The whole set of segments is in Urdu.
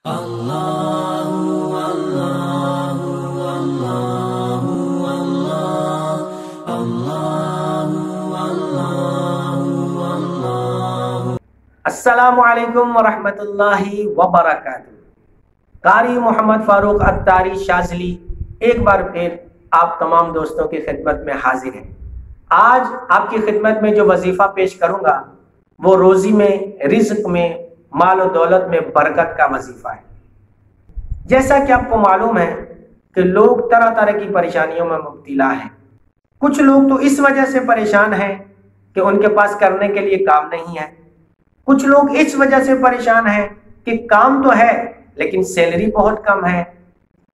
السلام علیکم ورحمۃ اللہ وبرکاتہ۔ قاری محمد فاروق اتاری شاذلی ایک بار پھر آپ تمام دوستوں کی خدمت میں حاضر ہیں۔ آج آپ کی خدمت میں جو وظیفہ پیش کروں گا وہ روزی میں، رزق میں، مال و دولت میں برکت کا وظیفہ ہے۔ جیسا کہ آپ کو معلوم ہے کہ لوگ طرح طرح کی پریشانیوں میں مبتلا ہیں۔ کچھ لوگ تو اس وجہ سے پریشان ہیں کہ ان کے پاس کرنے کے لیے کام نہیں ہے۔ کچھ لوگ اس وجہ سے پریشان ہیں کہ کام تو ہے لیکن سیلری بہت کم ہے۔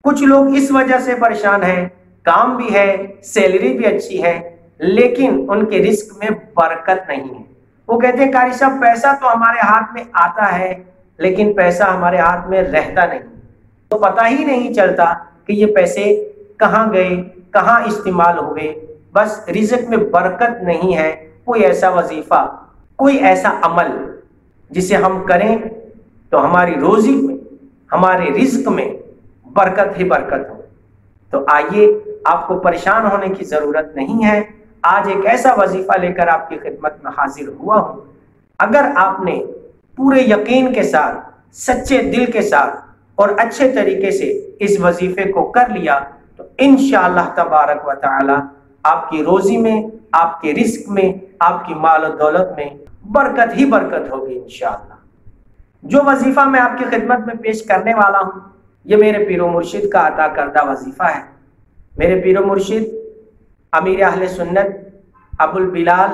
کچھ لوگ اس وجہ سے پریشان ہیں، کام بھی ہے، سیلری بھی اچھی ہے، لیکن ان کے رزق میں برکت نہیں ہے۔ وہ کہتے ہیں قاری صاحب پیسہ تو ہمارے ہاتھ میں آتا ہے لیکن پیسہ ہمارے ہاتھ میں رہتا نہیں، تو پتہ ہی نہیں چلتا کہ یہ پیسے کہاں گئے، کہاں استعمال ہوئے۔ بس رزق میں برکت نہیں ہے۔ کوئی ایسا وظیفہ، کوئی ایسا عمل جسے ہم کریں تو ہماری روزی میں، ہمارے رزق میں برکت ہی برکت ہو۔ تو آئیے، آپ کو پریشان ہونے کی ضرورت نہیں ہے۔ آج ایک ایسا وظیفہ لے کر آپ کی خدمت میں حاضر ہوا ہوں۔ اگر آپ نے پورے یقین کے ساتھ، سچے دل کے ساتھ اور اچھے طریقے سے اس وظیفے کو کر لیا تو انشاءاللہ تبارک و تعالی آپ کی روزی میں، آپ کے رزق میں، آپ کی مال و دولت میں برکت ہی برکت ہوگی انشاءاللہ۔ جو وظیفہ میں آپ کی خدمت میں پیش کرنے والا ہوں یہ میرے پیر و مرشد کا عطا کردہ وظیفہ ہے۔ میرے پیر و مرشد امیر اہل سنت ابو البلال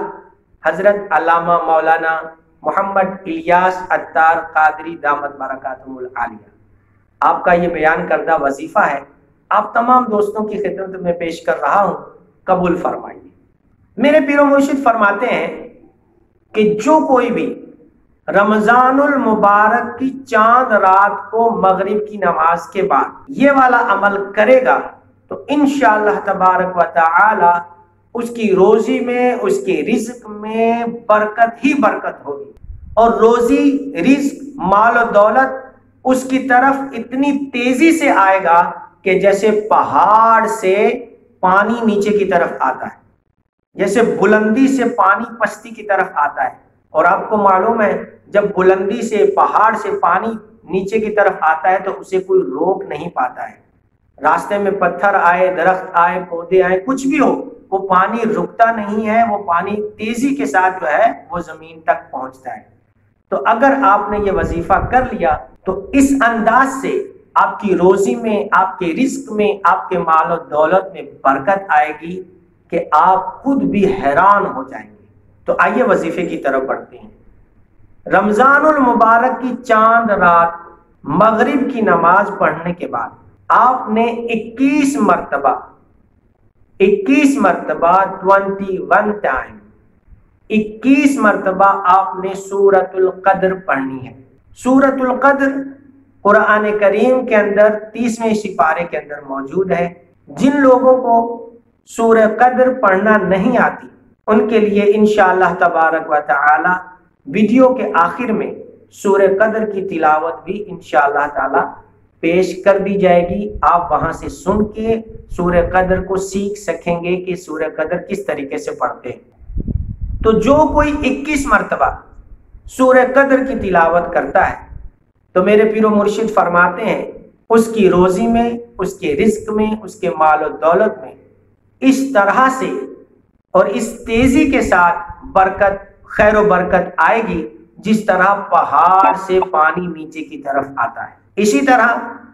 حضرت علامہ مولانا محمد الیاس اتار قادری دامت برکاتہم العالیہ، آپ کا یہ بیان کردہ وظیفہ ہے، آپ تمام دوستوں کی خدمت میں پیش کر رہا ہوں، قبول فرمائیے۔ میرے پیر و مرشد فرماتے ہیں کہ جو کوئی بھی رمضان المبارک کی چاند رات کو مغرب کی نماز کے بعد یہ والا عمل کرے گا تو انشاءاللہ تبارک و تعالی اس کی روزی میں، اس کے رزق میں برکت ہی برکت ہوگی، اور روزی، رزق، مال و دولت اس کی طرف اتنی تیزی سے آئے گا کہ جیسے پہاڑ سے پانی نیچے کی طرف آتا ہے، جیسے بلندی سے پانی پستی کی طرف آتا ہے۔ اور آپ کو معلوم ہے جب بلندی سے، پہاڑ سے پانی نیچے کی طرف آتا ہے تو اسے کوئی روک نہیں پاتا ہے۔ راستے میں پتھر آئے، درخت آئے، پودے آئے، کچھ بھی ہو، وہ پانی رکتا نہیں ہے، وہ پانی تیزی کے ساتھ جو ہے وہ زمین تک پہنچتا ہے۔ تو اگر آپ نے یہ وظیفہ کر لیا تو اس انداز سے آپ کی روزی میں، آپ کے رزق میں، آپ کے مال و دولت میں برکت آئے گی کہ آپ خود بھی حیران ہو جائیں گے۔ تو آئیے وظیفے کی طرف بڑھتے ہیں۔ رمضان المبارک کی چاند رات مغرب کی نماز پڑھنے کے بعد آپ نے 21 مرتبہ 21 ٹائم 21 مرتبہ آپ نے سورۃ القدر پڑھنی ہے۔ سورۃ القدر قرآن کریم کے اندر 30ویں سپارے کے اندر موجود ہے۔ جن لوگوں کو سورہ قدر پڑھنا نہیں آتی ان کے لیے انشاءاللہ تبارک و تعالی ویڈیو کے آخر میں سورہ قدر کی تلاوت بھی انشاءاللہ تعالی پیش کر دی جائے گی۔ آپ وہاں سے سن کے سورہ قدر کو سیکھ سکیں گے کہ سورہ قدر کس طریقے سے پڑھتے ہیں۔ تو جو کوئی 21 مرتبہ سورہ قدر کی تلاوت کرتا ہے تو میرے پیر و مرشد فرماتے ہیں اس کی روزی میں، اس کے رزق میں، اس کے مال و دولت میں اس طرح سے اور اس تیزی کے ساتھ برکت، خیر و برکت آئے گی جس طرح پہاڑ سے پانی نیچے کی طرف آتا ہے۔ اسی طرح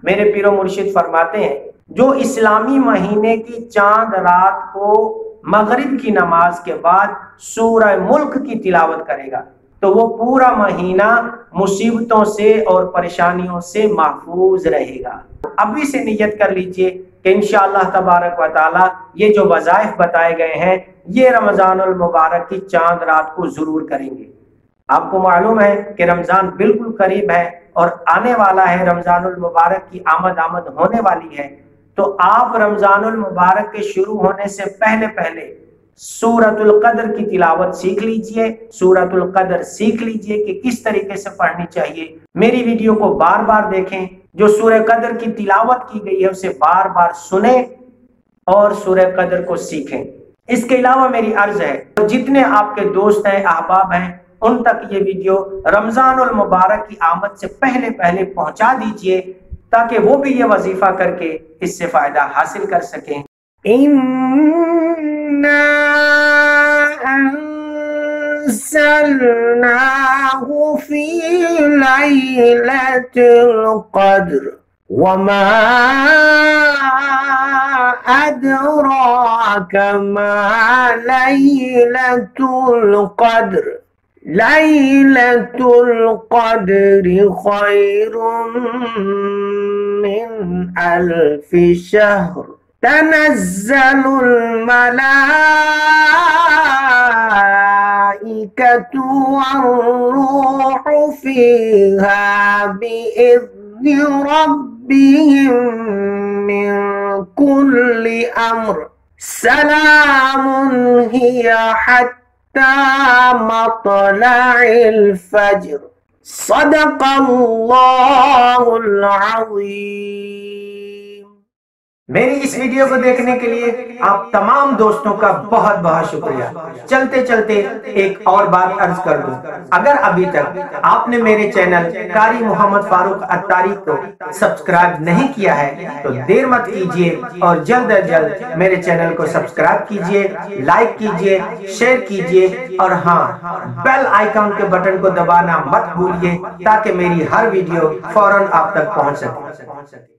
میرے پیر و مرشد فرماتے ہیں جو اسلامی مہینے کی چاند رات کو مغرب کی نماز کے بعد سورہ ملک کی تلاوت کرے گا تو وہ پورا مہینہ مصیبتوں سے اور پریشانیوں سے محفوظ رہے گا۔ ابھی سے نیت کر لیجئے کہ انشاءاللہ تبارک و تعالی یہ جو وظائف بتائے گئے ہیں یہ رمضان المبارک کی چاند رات کو ضرور کریں گے۔ آپ کو معلوم ہے کہ رمضان بالکل قریب ہے اور آنے والا ہے، رمضان المبارک کی آمد ہونے والی ہے۔ تو آپ رمضان المبارک کے شروع ہونے سے پہلے سورۃ القدر کی تلاوت سیکھ لیجئے، سورۃ القدر سیکھ لیجئے کہ کس طریقے سے پڑھنی چاہیے۔ میری ویڈیو کو بار بار دیکھیں، جو سورہ قدر کی تلاوت کی گئی ہے اسے بار بار سنیں اور سورہ قدر کو سیکھیں۔ اس کے علاوہ میری عرض ہے جتنے آپ کے دوست ہیں، احباب ہیں، ان تک یہ ویڈیو رمضان المبارک کی آمد سے پہلے پہنچا دیجئے تاکہ وہ بھی یہ وظیفہ کر کے اس سے فائدہ حاصل کر سکیں۔ أنزلناه في ليلة القدر وما أدراك ما ليلة القدر ليلة القدر خير من 1000 شهر تنزل الملائكة والروح فيها بإذن ربهم من كل أمر سلام هي حتى مطلع الفجر صدق الله العظيم۔ میری اس ویڈیو کو دیکھنے کے لیے آپ تمام دوستوں کا بہت بہت شکریہ۔ چلتے چلتے ایک اور بات عرض کر دوں، اگر ابھی تک آپ نے میرے چینل قاری محمد فاروق اتاری کو سبسکرائب نہیں کیا ہے تو دیر مت کیجئے اور جلد از جلد میرے چینل کو سبسکرائب کیجئے، لائک کیجئے، شیئر کیجئے اور ہاں بیل آئیکن کے بٹن کو دبانا مت بھولیے تاکہ میری ہر ویڈیو فوراً آپ تک پہنچ سکے۔